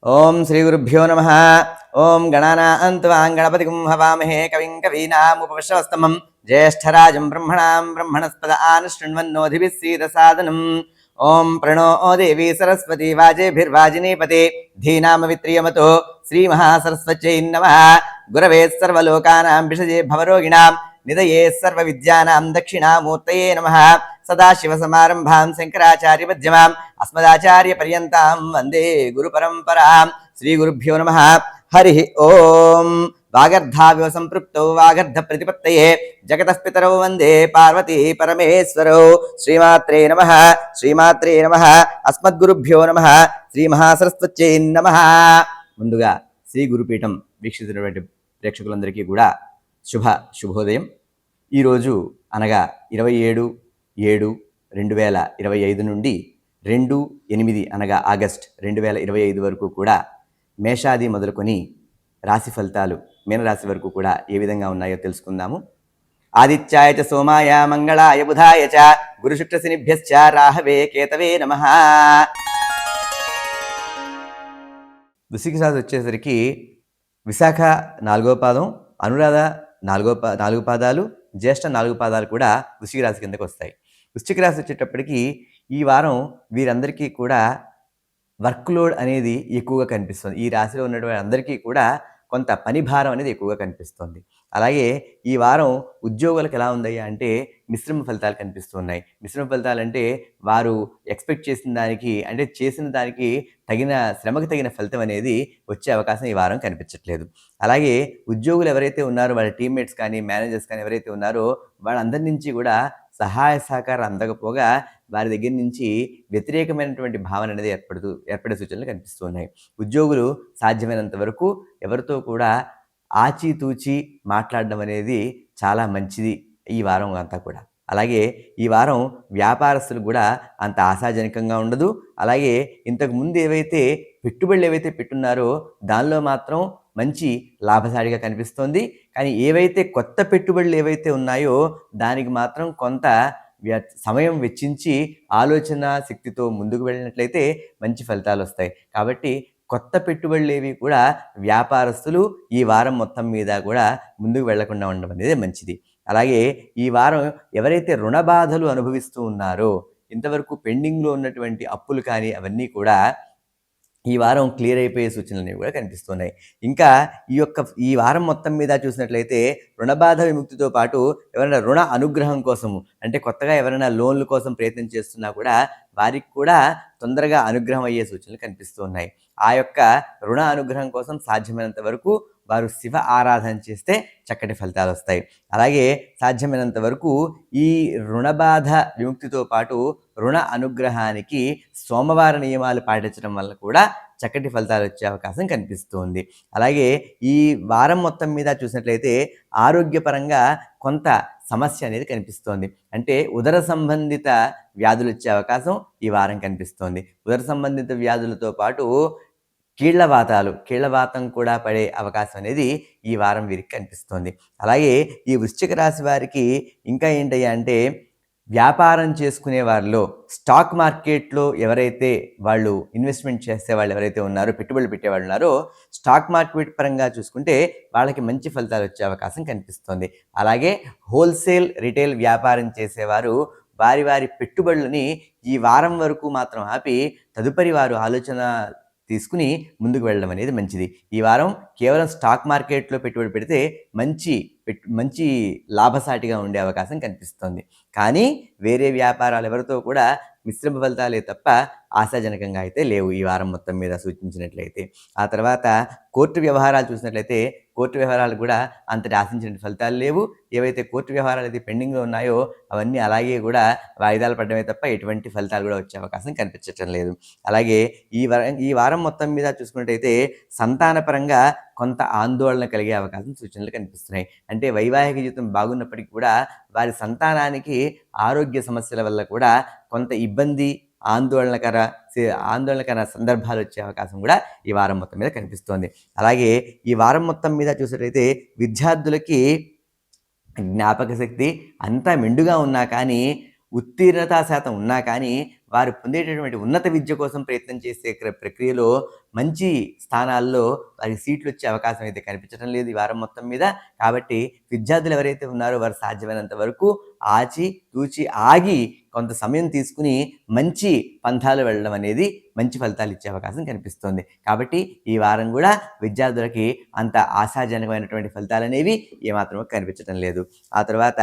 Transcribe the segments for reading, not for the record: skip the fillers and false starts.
ఓం శ్రీ గురుభ్యో నమః. ఓం గణానాం త్వాం గణపతిం హవామహే కవిం కవీనాముపవిశ్రవస్తమం జ్యేష్ఠరాజం బ్రహ్మణాం బ్రహ్మణస్పద ఆనశృణ్వన్నోధిభిः సీదసాదనం. ఓం ప్రణో దేవీ సరస్వతి వాజేభిర్వాజినీపతే ధీనామవిత్రియమతో శ్రీమహాసరస్వత్యై నమః. గురవే సర్వలోకానాం విషజే భవరోగిణాం నిదయే సర్వవిద్యానాం దక్షిణామూర్తయే నమః. సదాశివసమారంభాం శంకరాచార్యమధ్యమాం అస్మదాచార్యపర్యంతాం వందే గురుపరంపరాం. శ్రీగురుభ్యో నమః. హరి ఓం. వాగర్ధావివ సంపృక్తౌ వాగర్ధ ప్రతిపత్తయే జగతః పితరౌ వందే పార్వతీ పరమేశ్వరౌ. శ్రీమాత్రే నమః. శ్రీమాత్రే నమః. అస్మద్గురుభ్యో నమః. శ్రీ మహాసరస్వత్యై నమః. ముందుగా శ్రీ గురుపీఠం వీక్షిస్తున్నటువంటి ప్రేక్షకులందరికీ కూడా శుభోదయం. ఈరోజు అనగా 27/7/2025 నుండి 2/8 అనగా ఆగస్ట్ 2025 వరకు కూడా మేషాది మొదలుకొని రాశి ఫలితాలు మీనరాశి వరకు కూడా ఏ విధంగా ఉన్నాయో తెలుసుకుందాము. ఆదిత్యాయ చ సోమాయ మంగళాయ బుధాయ చ గురు శుక్ర శనిభ్యశ్చ రాహవే కేతవే నమః. వృశ్చిక రాశి వచ్చేసరికి విశాఖ 4వ పాదం, అనురాధ 4 పాదాలు, జ్యేష్ఠ 4 పాదాలు కూడా వృశ్చిక రాశి కిందకు వస్తాయి. వృశ్చిక రాశి వచ్చేటప్పటికి ఈ వారం వీరందరికీ కూడా వర్క్ లోడ్ అనేది ఎక్కువగా కనిపిస్తుంది. ఈ రాశిలో ఉన్నటువంటి అందరికీ కూడా కొంత పని భారం అనేది ఎక్కువగా కనిపిస్తుంది. అలాగే ఈ వారం ఉద్యోగులకు ఎలా ఉందయ్యా అంటే మిశ్రమ ఫలితాలు కనిపిస్తున్నాయి. మిశ్రమ ఫలితాలు అంటే వారు ఎక్స్పెక్ట్ చేసిన దానికి అంటే చేసిన దానికి తగిన శ్రమకు తగిన ఫలితం అనేది వచ్చే అవకాశం ఈ వారం కనిపించట్లేదు. అలాగే ఉద్యోగులు ఎవరైతే ఉన్నారో వాళ్ళ టీమ్మేట్స్ కానీ మేనేజర్స్ కానీ ఎవరైతే ఉన్నారో వాళ్ళందరి నుంచి కూడా సహాయ సహకారం అందకపోగా వారి దగ్గర నుంచి వ్యతిరేకమైనటువంటి భావన అనేది ఏర్పడే సూచనలు కనిపిస్తూ ఉన్నాయి. ఉద్యోగులు సాధ్యమైనంత వరకు ఎవరితో కూడా ఆచితూచి మాట్లాడడం అనేది చాలా మంచిది ఈ వారం అంతా కూడా. అలాగే ఈ వారం వ్యాపారస్తులు కూడా అంత ఆశాజనకంగా ఉండదు. అలాగే ఇంతకు ముందు ఏవైతే పెట్టుబడులు ఏవైతే పెట్టున్నారో దానిలో మాత్రం మంచి లాభసాటిగా కనిపిస్తోంది. కానీ ఏవైతే కొత్త పెట్టుబడులు ఏవైతే ఉన్నాయో దానికి మాత్రం కొంత సమయం వెచ్చించి ఆలోచన శక్తితో ముందుకు వెళ్ళినట్లయితే మంచి ఫలితాలు వస్తాయి. కాబట్టి కొత్త పెట్టుబడులు ఏవి కూడా వ్యాపారస్తులు ఈ వారం మొత్తం మీద కూడా ముందుకు వెళ్లకుండా ఉండడం అనేది మంచిది. అలాగే ఈ వారం ఎవరైతే రుణ బాధలు అనుభవిస్తూ ఉన్నారో ఇంతవరకు పెండింగ్లో ఉన్నటువంటి అప్పులు కానీ అవన్నీ కూడా ఈ వారం క్లియర్ అయిపోయే సూచనలు అనేవి కూడా కనిపిస్తున్నాయి. ఇంకా ఈ వారం మొత్తం మీద చూసినట్లయితే రుణబాధ విముక్తితో పాటు ఎవరైనా రుణ అనుగ్రహం కోసము అంటే కొత్తగా ఎవరైనా లోన్ల కోసం ప్రయత్నం చేస్తున్నా కూడా వారికి కూడా తొందరగా అనుగ్రహం అయ్యే సూచనలు కనిపిస్తూ ఉన్నాయి. ఆ యొక్క రుణ అనుగ్రహం కోసం సాధ్యమైనంత వరకు వారు శివ ఆరాధన చేస్తే చక్కటి ఫలితాలు వస్తాయి. అలాగే సాధ్యమైనంత వరకు ఈ రుణబాధ విముక్తితో పాటు రుణ అనుగ్రహానికి సోమవార నియమాలు పాటించడం వల్ల కూడా చక్కటి ఫలితాలు వచ్చే అవకాశం కనిపిస్తుంది. అలాగే ఈ వారం మొత్తం మీద చూసినట్లయితే ఆరోగ్యపరంగా కొంత సమస్య అనేది కనిపిస్తోంది. అంటే ఉదర సంబంధిత వ్యాధులు వచ్చే అవకాశం ఈ వారం కనిపిస్తోంది. ఉదర సంబంధిత వ్యాధులతో పాటు కీళ్లవాతం కూడా పడే అవకాశం అనేది ఈ వారం వీరికి కనిపిస్తోంది. అలాగే ఈ వృశ్చిక రాశి వారికి ఇంకా ఏంటయ్యా అంటే వ్యాపారం చేసుకునే వారిలో స్టాక్ మార్కెట్లో ఎవరైతే వాళ్ళు ఇన్వెస్ట్మెంట్ చేసే వాళ్ళు ఎవరైతే ఉన్నారో పెట్టుబడులు పెట్టేవాళ్ళు ఉన్నారో స్టాక్ మార్కెట్ పరంగా చూసుకుంటే వాళ్ళకి మంచి ఫలితాలు వచ్చే అవకాశం కనిపిస్తుంది. అలాగే హోల్సేల్ రిటైల్ వ్యాపారం చేసేవారు వారి పెట్టుబడులని ఈ వారం వరకు మాత్రం ఆపి తదుపరి వారు ఆలోచన తీసుకుని ముందుకు వెళ్ళడం అనేది మంచిది. ఈ వారం కేవలం స్టాక్ మార్కెట్లో పెట్టుబడి పెడితే మంచి లాభసాటిగా ఉండే అవకాశం కనిపిస్తుంది. కానీ వేరే వ్యాపారాలు ఎవరితో కూడా మిశ్రమ ఫలితాలే తప్ప ఆశాజనకంగా అయితే లేవు ఈ వారం మొత్తం మీద సూచించినట్లయితే. ఆ తర్వాత కోర్టు వ్యవహారాలు చూసినట్లయితే కోర్టు వ్యవహారాలు కూడా అంతటి ఆశించిన ఫలితాలు లేవు. ఏవైతే కోర్టు వ్యవహారాలు అయితే పెండింగ్లో ఉన్నాయో అవన్నీ అలాగే కూడా వాయిదాలు పడడమే తప్ప ఎటువంటి ఫలితాలు కూడా వచ్చే అవకాశం కనిపించటం లేదు. అలాగే ఈ వారం మొత్తం మీద చూసుకున్నట్టయితే సంతానపరంగా కొంత ఆందోళన కలిగే అవకాశం సూచనలు కనిపిస్తున్నాయి. అంటే వైవాహిక జీవితం బాగున్నప్పటికీ కూడా వారి సంతానానికి ఆరోగ్య సమస్యల వల్ల కూడా కొంత ఇబ్బంది ఆందోళనకర సందర్భాలు వచ్చే అవకాశం కూడా ఈ వారం మొత్తం మీద కనిపిస్తోంది. అలాగే ఈ వారం మొత్తం మీద చూసినట్లయితే విద్యార్థులకి జ్ఞాపక శక్తి అంతా మెండుగా ఉన్నా కానీ ఉత్తీర్ణతా శాతం ఉన్నా కానీ వారు పొందేటటువంటి ఉన్నత విద్య కోసం ప్రయత్నం చేసే ప్రక్రియలో మంచి స్థానాల్లో వారికి సీట్లు వచ్చే అవకాశం అయితే కనిపించడం లేదు ఈ వారం మొత్తం మీద. కాబట్టి విద్యార్థులు ఎవరైతే ఉన్నారో వారు సాధ్యమైనంత వరకు ఆచి తూచి ఆగి కొంత సమయం తీసుకుని మంచి పంథాలు వెళ్ళడం అనేది మంచి ఫలితాలు ఇచ్చే అవకాశం కనిపిస్తుంది. కాబట్టి ఈ వారం కూడా విద్యార్థులకి అంత ఆశాజనకమైనటువంటి ఫలితాలు అనేవి ఏమాత్రం కనిపించడం లేదు. ఆ తర్వాత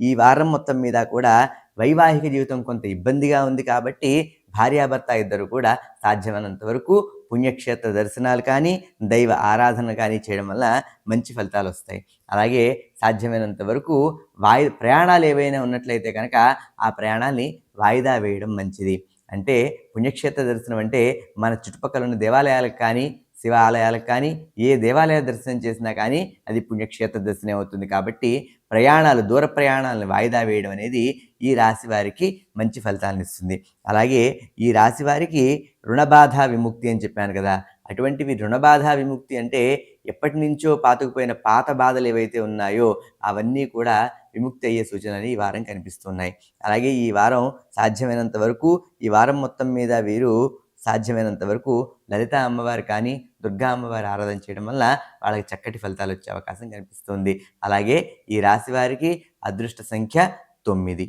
ఈ వారం మొత్తం మీద కూడా వైవాహిక జీవితం కొంత ఇబ్బందిగా ఉంది. కాబట్టి భార్యాభర్త ఇద్దరు కూడా సాధ్యమైనంత వరకు పుణ్యక్షేత్ర దర్శనాలు కానీ దైవ ఆరాధన కానీ చేయడం వల్ల మంచి ఫలితాలు వస్తాయి. అలాగే సాధ్యమైనంత వరకు ప్రయాణాలు ఏవైనా ఉన్నట్లయితే కనుక ఆ ప్రయాణాన్ని వాయిదా వేయడం మంచిది. అంటే పుణ్యక్షేత్ర దర్శనం అంటే మన చుట్టుపక్కల ఉన్న దేవాలయాలకు కానీ శివ ఆలయాలకు కానీ ఏ దేవాలయ దర్శనం చేసినా కానీ అది పుణ్యక్షేత్ర దర్శనం అవుతుంది. కాబట్టి దూర ప్రయాణాలను వాయిదా వేయడం అనేది ఈ రాశి వారికి మంచి ఫలితాలను ఇస్తుంది. అలాగే ఈ రాశి వారికి రుణబాధ విముక్తి అని చెప్పాను కదా, అటువంటివి రుణబాధ విముక్తి అంటే ఎప్పటి నుంచో పాతుకుపోయిన పాత బాధలు ఏవైతే ఉన్నాయో అవన్నీ కూడా విముక్తి అయ్యే సూచనలు ఈ వారం కనిపిస్తున్నాయి. అలాగే ఈ వారం సాధ్యమైనంత వరకు ఈ వారం మొత్తం మీద వీరు సాధ్యమైనంత వరకు లలిత అమ్మవారు కానీ దుర్గా అమ్మవారి ఆరాధన చేయడం వల్ల వాళ్ళకి చక్కటి ఫలితాలు వచ్చే అవకాశం కనిపిస్తుంది. అలాగే ఈ రాశి వారికి అదృష్ట సంఖ్య 9.